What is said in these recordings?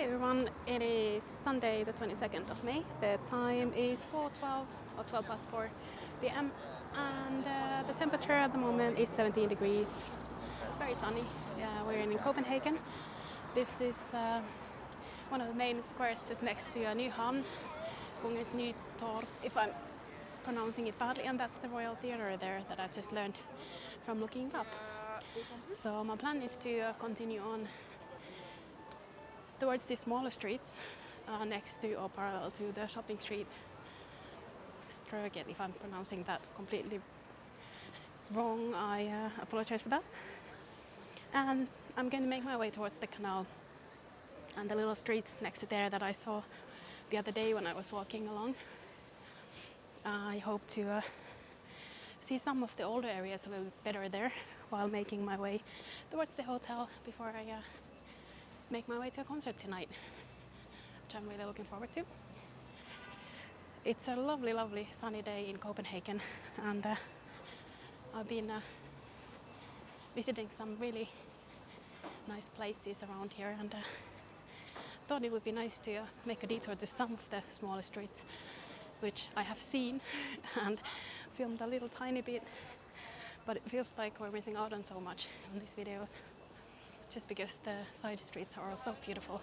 everyone, it is Sunday the 22nd of May. The time is 4:12 or 12 past 4 p.m. and the temperature at the moment is 17 degrees. It's very sunny. We're in Copenhagen. This is one of the main squares just next to Nyhavn, Kongens Nytorv, if I'm pronouncing it badly, and that's the Royal Theatre there that I just learned from looking up. So my plan is to continue on towards the smaller streets next to or parallel to the shopping street. Ströget, if I'm pronouncing that completely wrong, I apologize for that. And I'm going to make my way towards the canal and the little streets next to there that I saw the other day when I was walking along. I hope to see some of the older areas a little bit better there while making my way towards the hotel before I make my way to a concert tonight, which I'm really looking forward to. It's a lovely, lovely sunny day in Copenhagen, and I've been visiting some really nice places around here, and thought it would be nice to make a detour to some of the smaller streets, which I have seen and filmed a little tiny bit, but it feels like we're missing out on so much on these videos, just because the side streets are all so beautiful.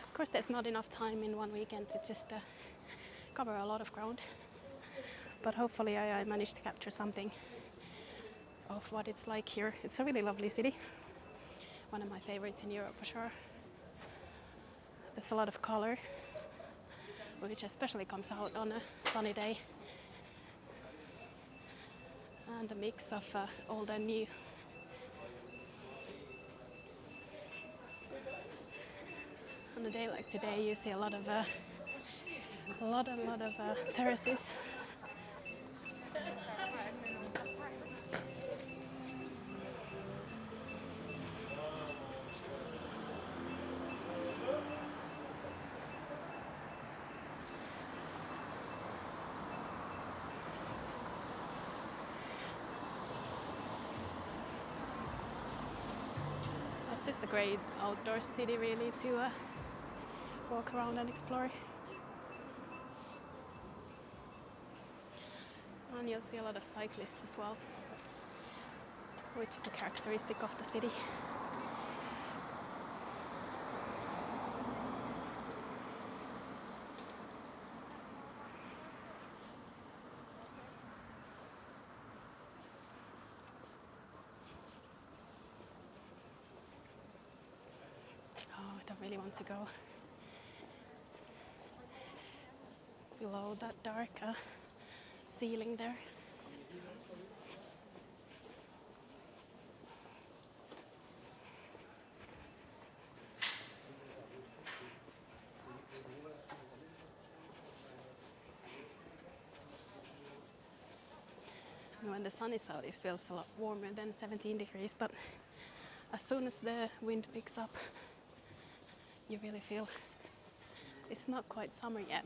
Of course, there's not enough time in one weekend to just cover a lot of ground, but hopefully I managed to capture something of what it's like here. It's a really lovely city, one of my favorites in Europe for sure. There's a lot of color, which especially comes out on a sunny day, and a mix of old and new. On a day like today, you see a lot of terraces. It's just a great outdoor city, really, to walk around and explore. And you'll see a lot of cyclists as well, which is a characteristic of the city. Oh, I don't really want to go below that dark ceiling there. And when the sun is out, it feels a lot warmer than 17 degrees, but as soon as the wind picks up, you really feel it's not quite summer yet.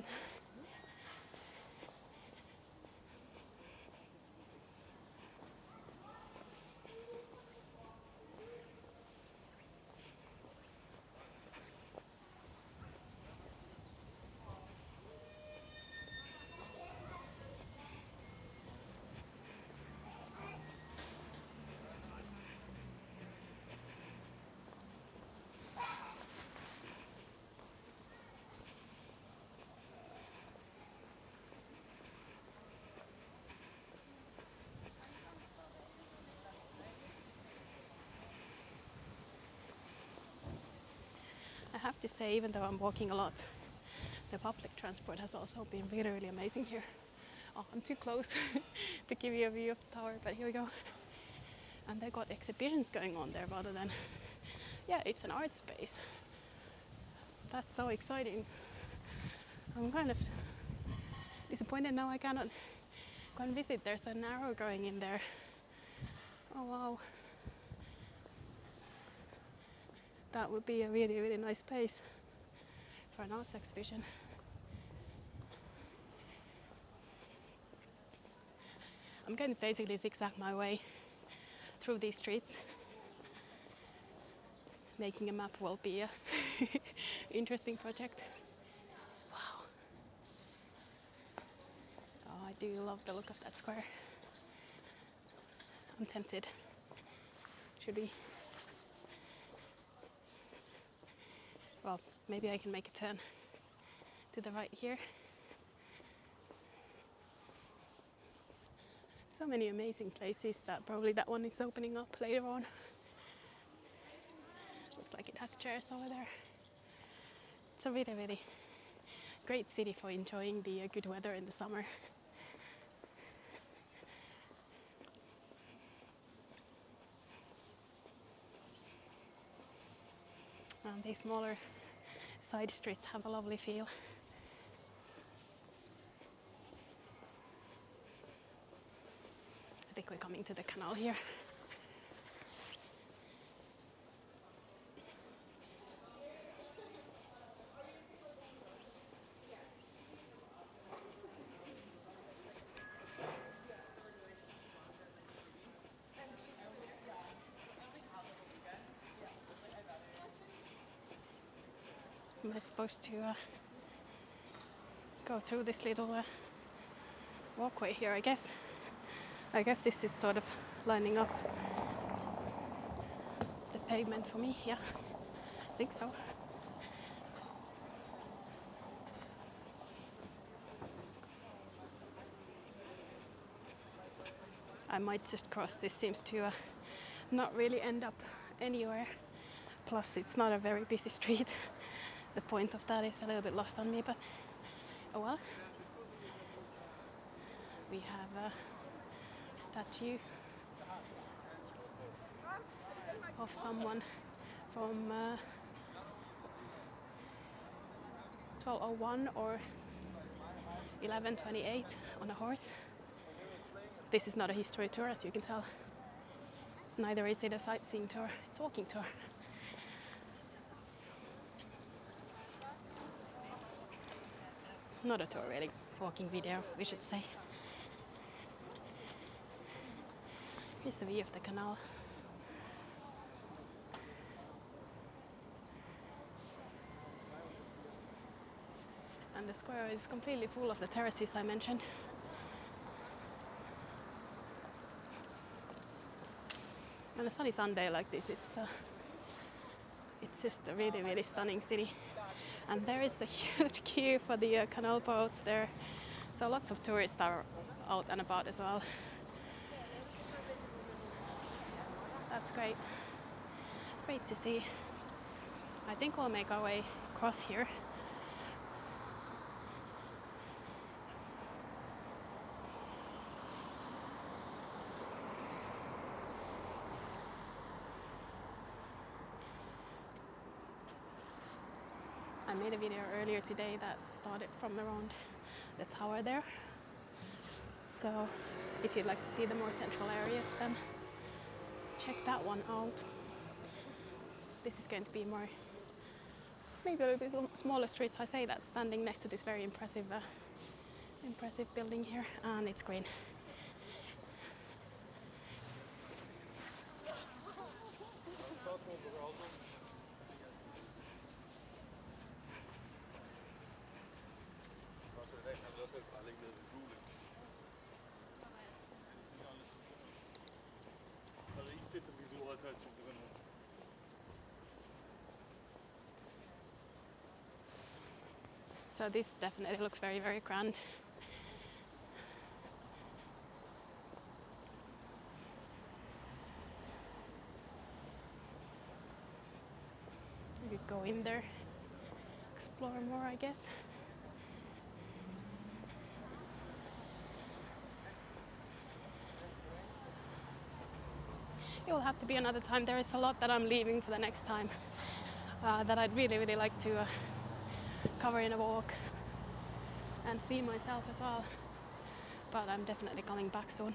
I have to say, even though I'm walking a lot, the public transport has also been really, really amazing here. Oh, I'm too close to give you a view of the tower, but here we go. And they've got exhibitions going on there rather than, yeah, it's an art space. That's so exciting. I'm kind of disappointed now I cannot go and visit. There's an arrow going in there. Oh wow. That would be a really, really nice space for an arts exhibition. I'm going to basically zigzag my way through these streets making a map will be a interesting project. Wow. Oh, I do love the look of that square. I'm tempted. Should we? Well, maybe I can make a turn to the right here. So many amazing places that probably that one is opening up later on. Looks like it has chairs over there. It's a really, really great city for enjoying the good weather in the summer. These smaller side streets have a lovely feel. I think we're coming to the canal here. Am I supposed to go through this little walkway here, I guess? I guess this is sort of lining up the pavement for me, yeah, I think so. I might just cross. This seems to not really end up anywhere. Plus it's not a very busy street. The point of that is a little bit lost on me, but oh well. We have a statue of someone from 1201 or 1128 on a horse. This is not a history tour, as you can tell. Neither is it a sightseeing tour, it's a walking tour. Not a tour really, walking video, we should say. Here's the view of the canal. And the square is completely full of the terraces I mentioned. On a sunny Sunday like this, it's just a really, really stunning city. And there is a huge queue for the canal boats there. So lots of tourists are out and about as well. That's great. Great to see. I think we'll make our way across here. I made a video earlier today that started from around the tower there. So if you'd like to see the more central areas, then check that one out. This is going to be more, maybe a little bit smaller streets. I say that standing next to this very impressive building here, and it's green. So this definitely looks very, very grand. We could go in there, explore more, I guess. It will have to be another time. There is a lot that I'm leaving for the next time that I'd really, really like to cover in a walk and see myself as well. But I'm definitely coming back soon.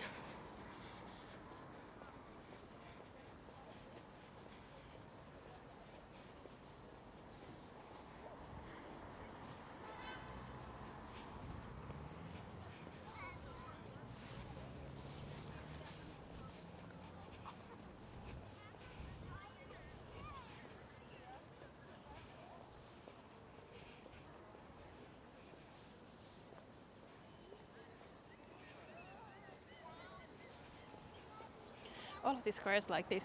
all of these squares like this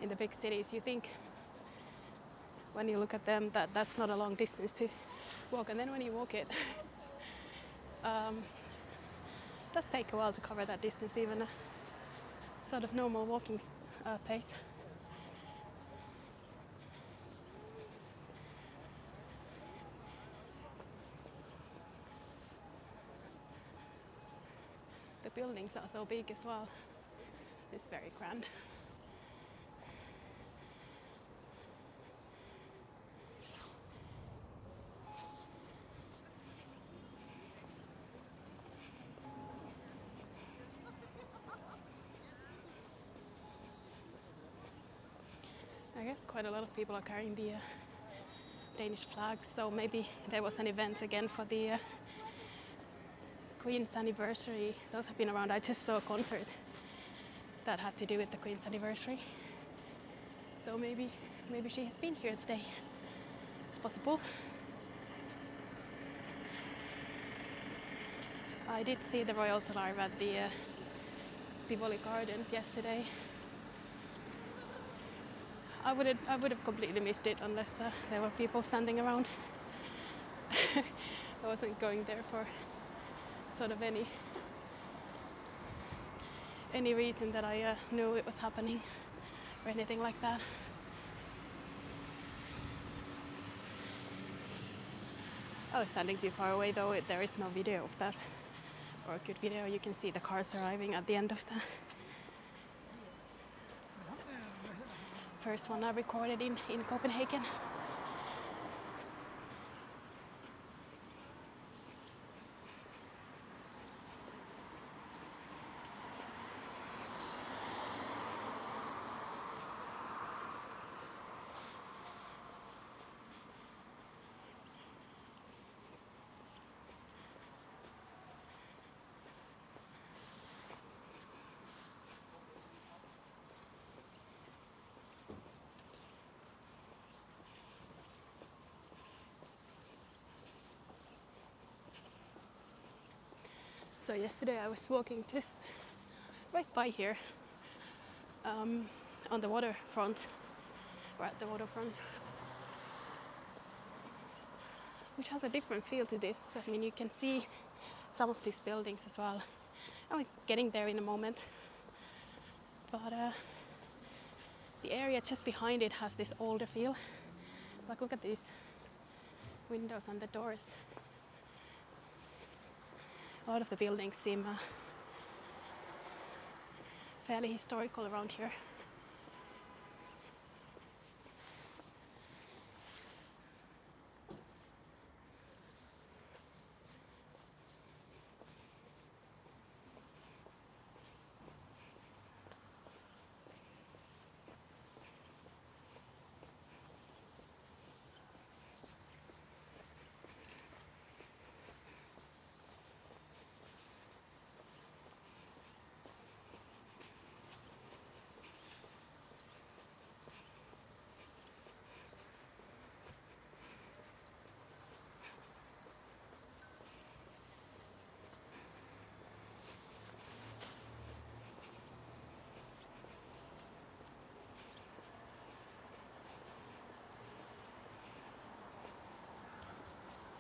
in the big cities, you think when you look at them that that's not a long distance to walk, and then when you walk it, it does take a while to cover that distance, even a sort of normal walking pace. The buildings are so big as well. It's very grand. I guess quite a lot of people are carrying the Danish flags, so maybe there was an event again for the Queen's anniversary. Those have been around. I just saw a concert that had to do with the Queen's anniversary. So maybe she has been here today. It's possible. I did see the Royals arrive at the Tivoli Gardens yesterday. I would have completely missed it unless there were people standing around. I wasn't going there for sort of any reason that I knew it was happening or anything like that. I was standing too far away though. There is no video of that, or a good video. You can see the cars arriving at the end of the first one I recorded in Copenhagen. So yesterday I was walking just right by here on the waterfront, or at the waterfront, which has a different feel to this. I mean, you can see some of these buildings as well. I'm getting there in a moment, but the area just behind it has this older feel. Like, look at these windows and the doors. A lot of the buildings seem fairly historical around here.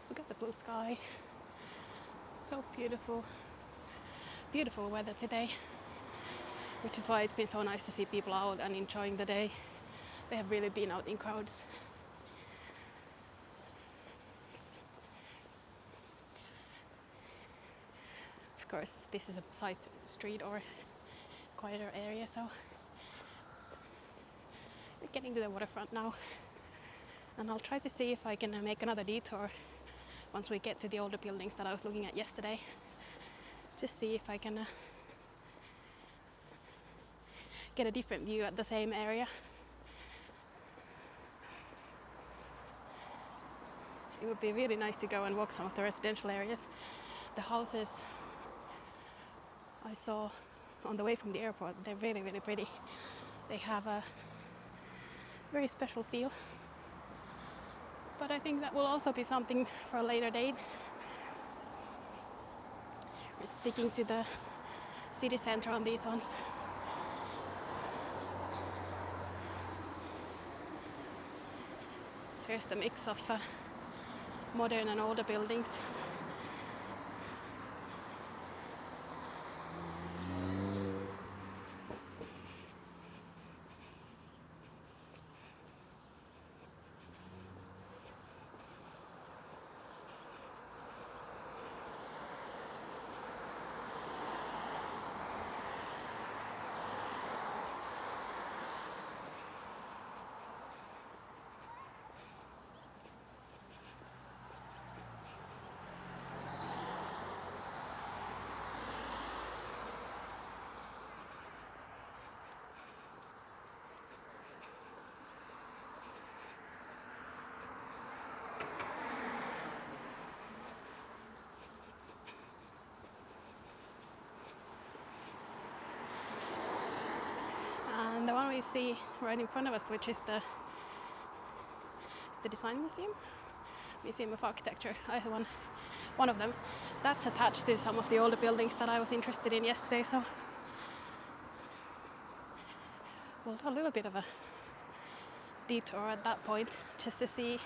Look at the blue sky. So beautiful. Beautiful weather today, which is why it's been so nice to see people out and enjoying the day. They have really been out in crowds. Of course, this is a side street or quieter area, so we're getting to the waterfront now. And I'll try to see if I can make another detour once we get to the older buildings that I was looking at yesterday. Just see if I can get a different view at the same area. It would be really nice to go and walk some of the residential areas. The houses I saw on the way from the airport, they're really, really pretty. They have a very special feel. But I think that will also be something for a later date. We're sticking to the city center on these ones. Here's the mix of modern and older buildings. And the one we see right in front of us, which is the Design Museum of Architecture, one of them, that's attached to some of the older buildings that I was interested in yesterday, so we'll do a little bit of a detour at that point just to see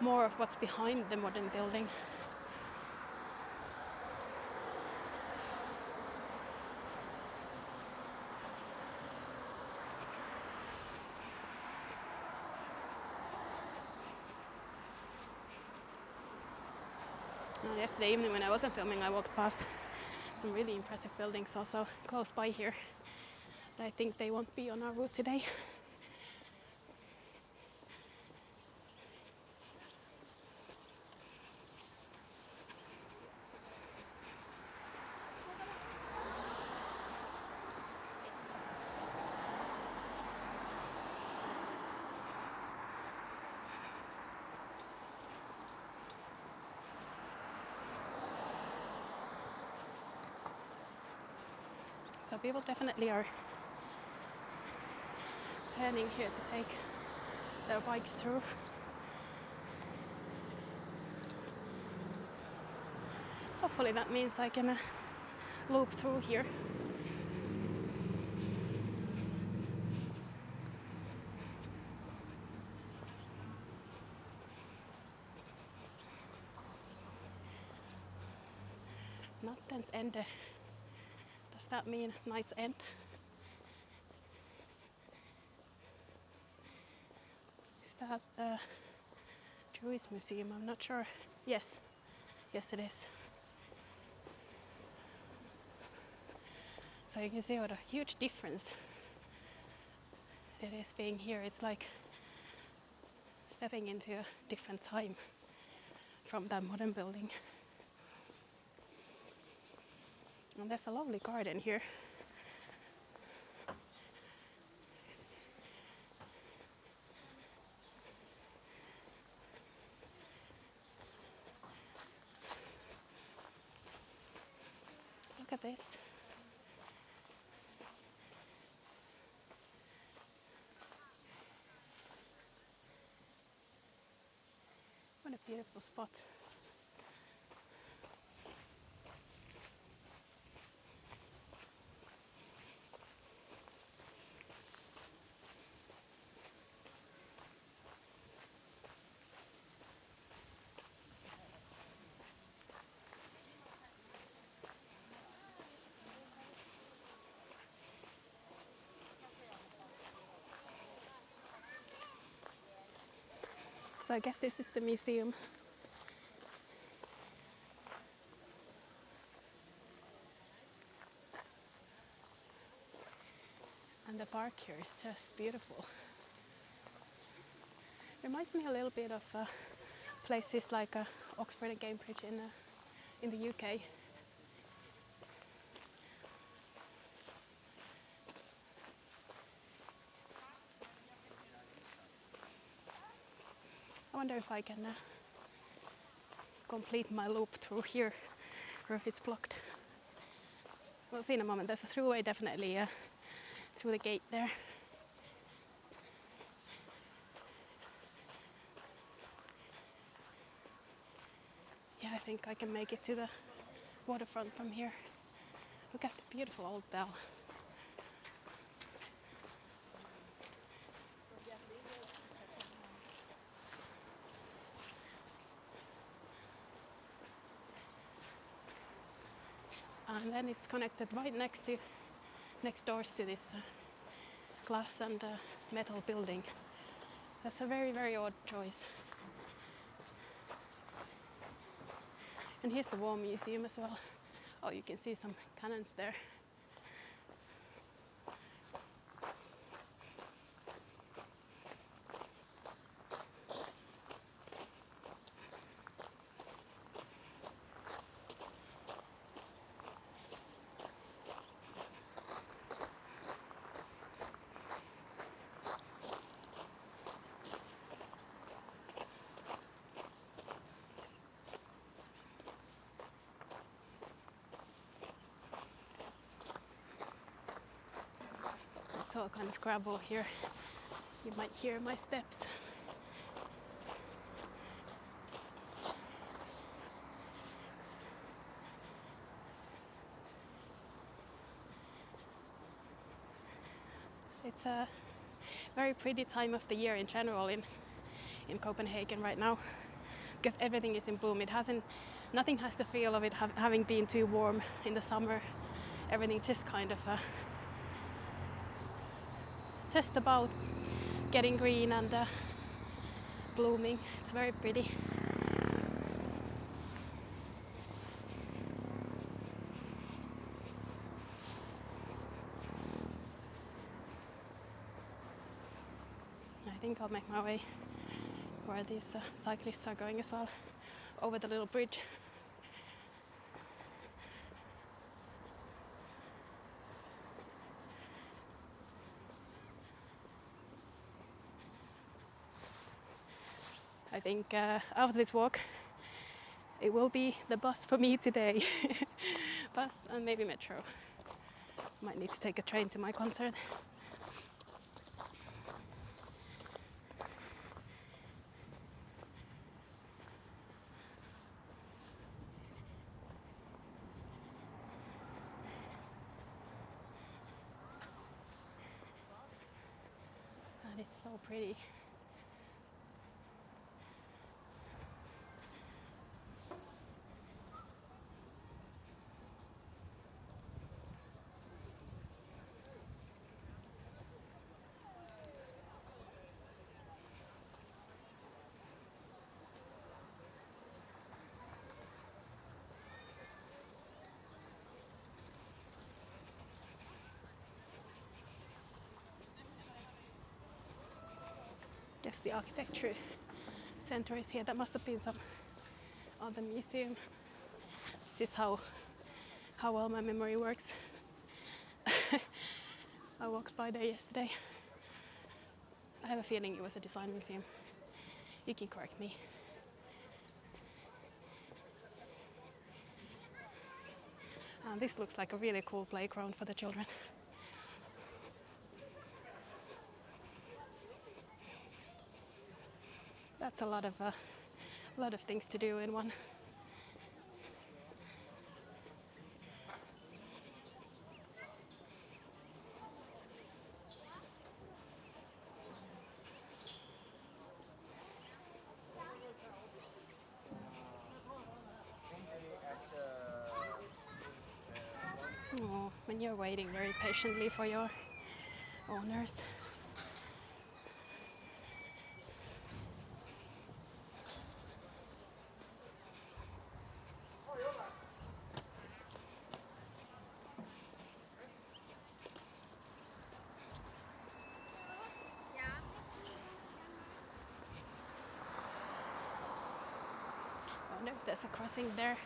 more of what's behind the modern building. Yesterday evening when I wasn't filming, I walked past some really impressive buildings also close by here. But I think they won't be on our route today. So people definitely are turning here to take their bikes through. Hopefully that means I can loop through here. Nattens ende. Does that mean night's end? Is that the Jewish Museum? I'm not sure. Yes, it is. So you can see what a huge difference it is being here. It's like stepping into a different time from that modern building. And there's a lovely garden here. Look at this. What a beautiful spot. So I guess this is the museum. And the park here is just beautiful. Reminds me a little bit of places like Oxford and Cambridge in the UK. I wonder if I can complete my loop through here, or if it's blocked. We'll see in a moment. There's a throughway definitely through the gate there. Yeah, I think I can make it to the waterfront from here. Look at the beautiful old bell. And then it's connected right next doors to this glass and metal building. That's a very, very odd choice. And here's the War Museum as well. Oh, you can see some cannons there. It's all kind of gravel here. You might hear my steps. It's a very pretty time of the year in general in Copenhagen right now, because everything is in bloom. Nothing has the feel of it having been too warm in the summer. Everything's just kind of just about getting green and blooming. It's very pretty. I think I'll make my way where these cyclists are going as well, over the little bridge. I think after this walk, it will be the bus for me today. Bus and maybe metro. Might need to take a train to my concert. That is so pretty. Yes, the architecture center is here. That must have been some other museum. This is how well my memory works. I walked by there yesterday. I have a feeling it was a design museum. You can correct me. This looks like a really cool playground for the children. That's a lot of things to do in one. Oh, when you're waiting very patiently for your owners. I wonder if there's a crossing there.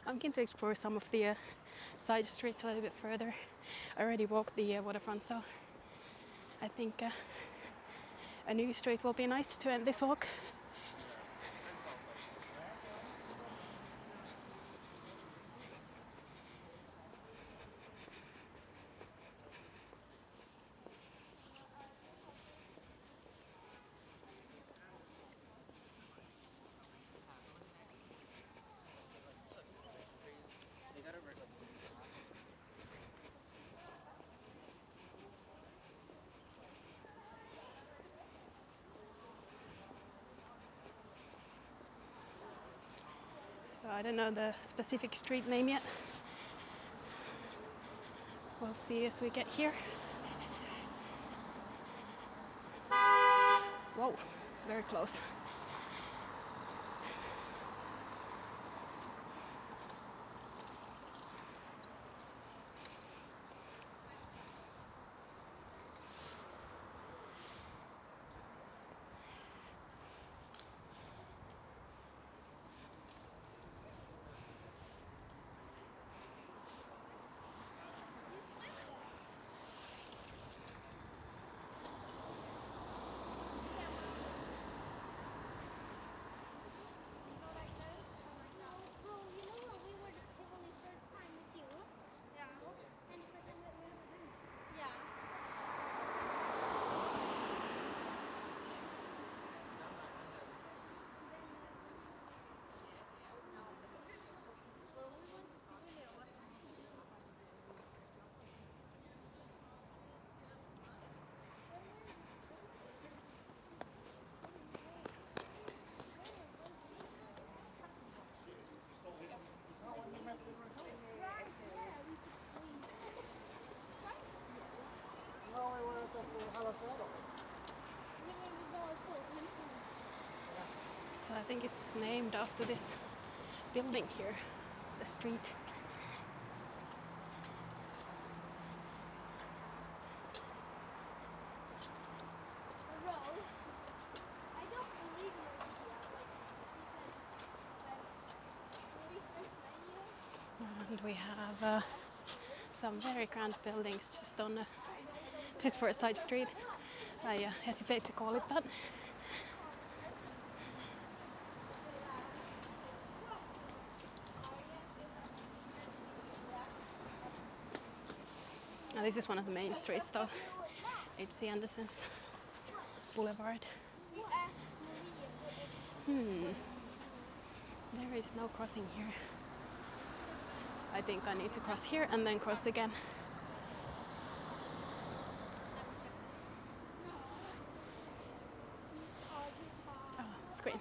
I'm keen to explore some of the side streets a little bit further. I already walked the waterfront, so I think a new street will be nice to end this walk. So I don't know the specific street name yet. We'll see as we get here. Whoa, very close. So I think it's named after this building here, the street. And we have some very grand buildings just for a side street. I hesitate to call it that. Now, this is one of the main streets though, H.C. Andersen's Boulevard. There is no crossing here. I think I need to cross here and then cross again. Oh, it's green.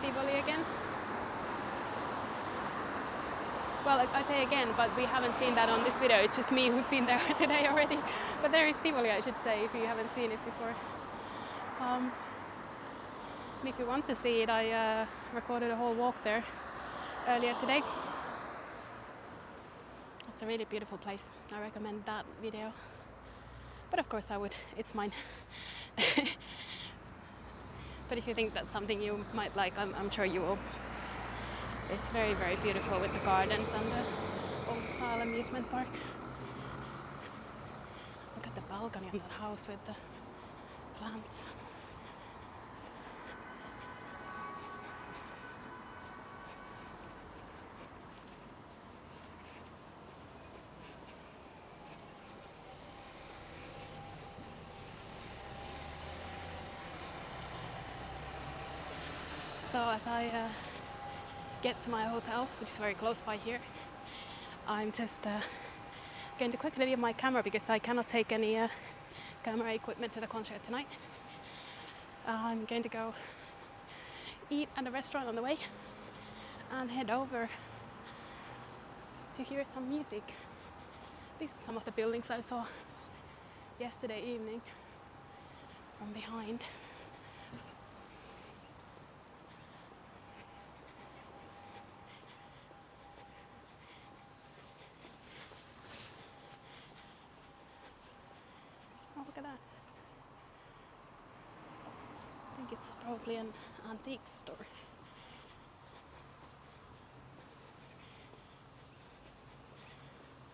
Tivoli again. Well, I say again, but we haven't seen that on this video. It's just me who's been there today already. But there is Tivoli, I should say, if you haven't seen it before. And if you want to see it, I recorded a whole walk there earlier today. It's a really beautiful place. I recommend that video. But of course I would, it's mine. But if you think that's something you might like, I'm sure you will. It's very, very beautiful with the gardens and the old-style amusement park. Look at the balcony on that house with the plants. So as I get to my hotel, which is very close by here, I'm just going to quickly leave my camera because I cannot take any camera equipment to the concert tonight. I'm going to go eat at a restaurant on the way and head over to hear some music. These are some of the buildings I saw yesterday evening from behind. Oh, look at that. I think it's probably an antique store.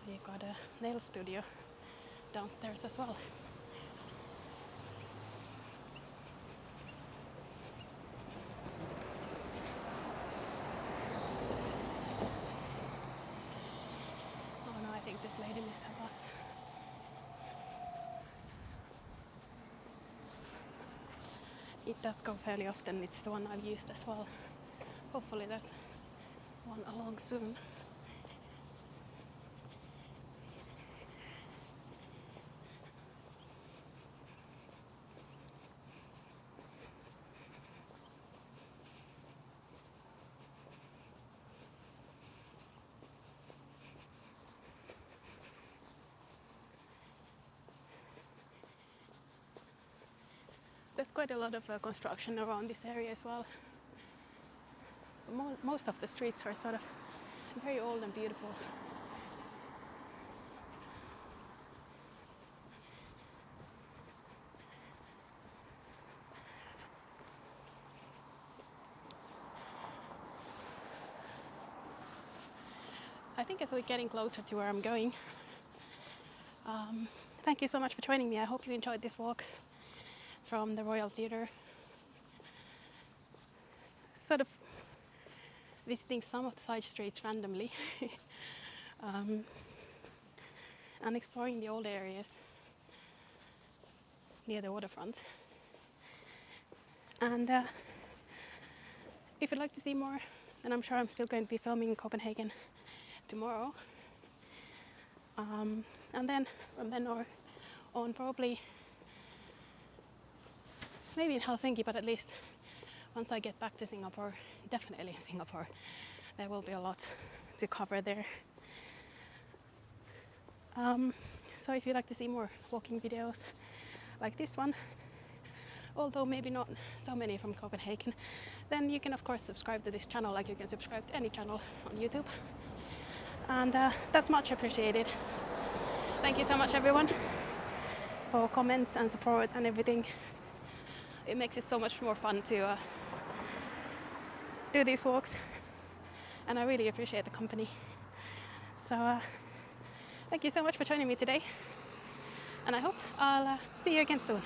You got a nail studio downstairs as well. Oh no, I think this lady missed her bus. it does go fairly often. It's the one I've used as well. Hopefully there's one along soon. There's quite a lot of construction around this area as well. Most of the streets are sort of very old and beautiful. I think as we're getting closer to where I'm going, thank you so much for joining me. I hope you enjoyed this walk from the Royal Theatre. Sort of visiting some of the side streets randomly and exploring the old areas near the waterfront. And if you'd like to see more, then I'm sure I'm still going to be filming in Copenhagen tomorrow. And then from then on probably maybe in Helsinki, but at least once I get back to Singapore, definitely Singapore, there will be a lot to cover there. So if you'd like to see more walking videos like this one, although maybe not so many from Copenhagen, then you can of course subscribe to this channel like you can subscribe to any channel on YouTube. And that's much appreciated. Thank you so much everyone for comments and support and everything. It makes it so much more fun to do these walks, and I really appreciate the company. So thank you so much for joining me today, and I hope I'll see you again soon.